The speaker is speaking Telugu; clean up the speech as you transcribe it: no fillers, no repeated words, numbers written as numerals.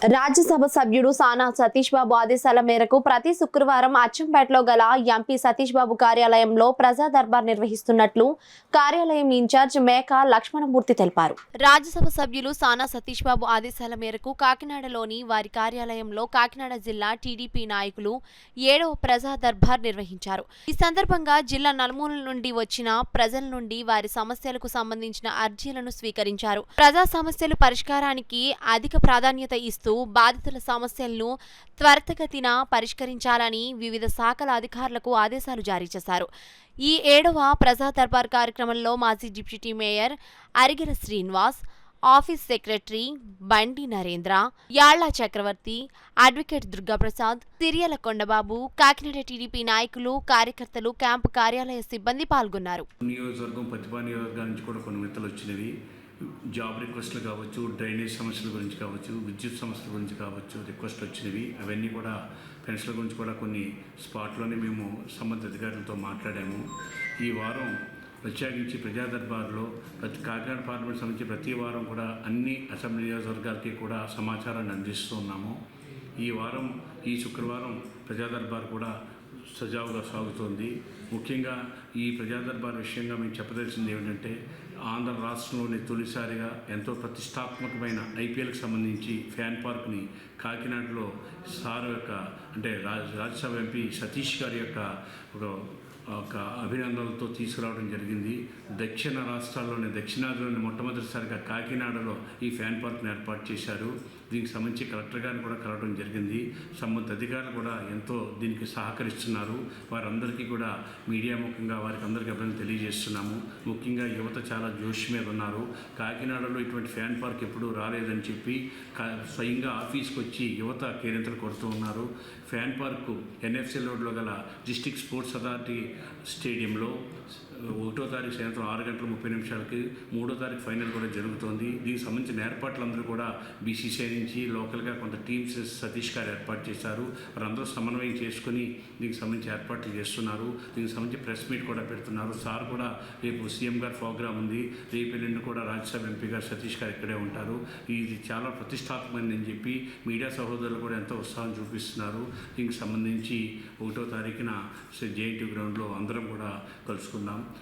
రాజ్యసభ సభ్యుడు సానా సతీష్ బాబు ఆదేశాల మేరకు ప్రతి శుక్రవారం అచ్చంపేటలో గల ఎంపీ సతీష్ బాబు కార్యాలయంలో ప్రజా దర్బార్ నిర్వహిస్తున్నట్లు కార్యాలయం ఇన్ఛార్జ్ మేక లక్ష్మణమూర్తి తెలిపారు. రాజ్యసభ సభ్యులు సానా సతీష్ బాబు ఆదేశాల మేరకు కాకినాడలోని వారి కార్యాలయంలో కాకినాడ జిల్లా టీడీపీ నాయకులు 7వ ప్రజా దర్బార్ నిర్వహించారు. ఈ సందర్భంగా జిల్లా నలుమూలల నుండి వచ్చిన ప్రజల నుండి వారి సమస్యలకు సంబంధించిన అర్జీలను స్వీకరించారు. ప్రజా సమస్యలు పరిష్కారానికి అధిక ప్రాధాన్యత ఇస్తూ బాధితుల సమస్యలను త్వరితగతిన పరిష్కరించాలని వివిధ శాఖల అధికారులకు ఆదేశాలు జారీ చేశారు. ఈ 7వ ప్రజా దర్బార్ కార్యక్రమంలో మాజీ deputy mayor Arigela Srinivas, office secretary బండి నరేంద్ర, యాళ్ల చక్రవర్తి, అడ్వకేట్ దుర్గాప్రసాద్, సిరియల కొండబాబు, కాకినాడ టీడీపీ నాయకులు, కార్యకర్తలు, క్యాంపు కార్యాలయ సిబ్బంది పాల్గొన్నారు. నియోజకవర్గం ప్రతిభా నియోజకవర్గం నుంచి కూడా కొన్ని విత్తలు వచ్చినవి. జాబ్ రిక్వెస్ట్లు కావచ్చు, డ్రైనేజ్ సమస్యల గురించి కావచ్చు, విద్యుత్ సమస్యల గురించి కావచ్చు రిక్వెస్ట్లు వచ్చినవి. అవన్నీ కూడా పెన్షన్ల గురించి కూడా కొన్ని స్పాట్లోనే మేము సంబంధిత అధికారులతో మాట్లాడాము. ఈ వారం ప్రత్యేకించి ప్రజా దర్బార్లో కాకినాడ పార్లమెంట్ సంబంధించి ప్రతి వారం కూడా అన్ని అసెంబ్లీ నియోజకవర్గాలకి కూడా సమాచారాన్ని అందిస్తూ ఉన్నాము. ఈ శుక్రవారం ప్రజా దర్బార్ కూడా సజావుగా సాగుతోంది. ముఖ్యంగా ఈ ప్రజా దర్బార్ విషయంగా మేము చెప్పదలిసింది ఏమిటంటే, ఆంధ్ర రాష్ట్రంలోని తొలిసారిగా ఎంతో ప్రతిష్టాత్మకమైన ఐపీఎల్కి సంబంధించి ఫ్యాన్ పార్క్ని కాకినాడలో సార్ యొక్క అంటే రాజ్యసభ ఎంపీ సతీష్ గారి యొక్క ఒక అభినందనలతో తీసుకురావడం జరిగింది. దక్షిణ రాష్ట్రాల్లోని దక్షిణాదిలోని మొట్టమొదటిసారిగా కాకినాడలో ఈ ఫ్యాన్ పార్క్ని ఏర్పాటు చేశారు. దీనికి సంబంధించి కలెక్టర్ గారిని కూడా కలవడం జరిగింది. సంబంధిత అధికారులు కూడా ఎంతో దీనికి సహకరిస్తున్నారు. వారందరికీ కూడా మీడియా ముఖంగా వారికి అందరికీ అభినందనలు తెలియజేస్తున్నాము. ముఖ్యంగా యువత చాలా జోష్ మీద ఉన్నారు. కాకినాడలో ఇటువంటి ఫ్యాన్ పార్క్ ఎప్పుడూ రాలేదని చెప్పి స్వయంగా ఆఫీస్కి వచ్చి యువత కేరింతలు కొడుతూ ఉన్నారు. ఫ్యాన్ పార్కు ఎన్ఎఫ్సి రోడ్లో గల డిస్ట్రిక్ట్ స్పోర్ట్స్ అథారిటీ స్టేడియంలో 1వ తారీఖు సాయంత్రం 6:30 3వ తారీఖు ఫైనల్ కూడా జరుగుతోంది. దీనికి సంబంధించిన ఏర్పాట్లందరూ కూడా బీసీసీఐ నుంచి లోకల్గా కొంత టీమ్స్ సతీష్ గారు ఏర్పాటు చేశారు. వారందరూ సమన్వయం చేసుకుని దీనికి సంబంధించి ఏర్పాట్లు చేస్తున్నారు. దీనికి సంబంధించి ప్రెస్ మీట్ కూడా పెడుతున్నారు. సార్ కూడా రేపు సీఎం గారి ప్రోగ్రాం ఉంది. రేపు ఎల్లుండి కూడా రాజ్యసభ ఎంపీ గారు సతీష్ గారు ఇక్కడే ఉంటారు. ఇది చాలా ప్రతిష్టాత్మకమైనదని చెప్పి మీడియా సహోదరులు కూడా ఎంతో ఉత్సాహం చూపిస్తున్నారు. దీనికి సంబంధించి 1వ తారీఖున జేఎన్టీ గ్రౌండ్లో అందరం కూడా కలుసుకుందాం.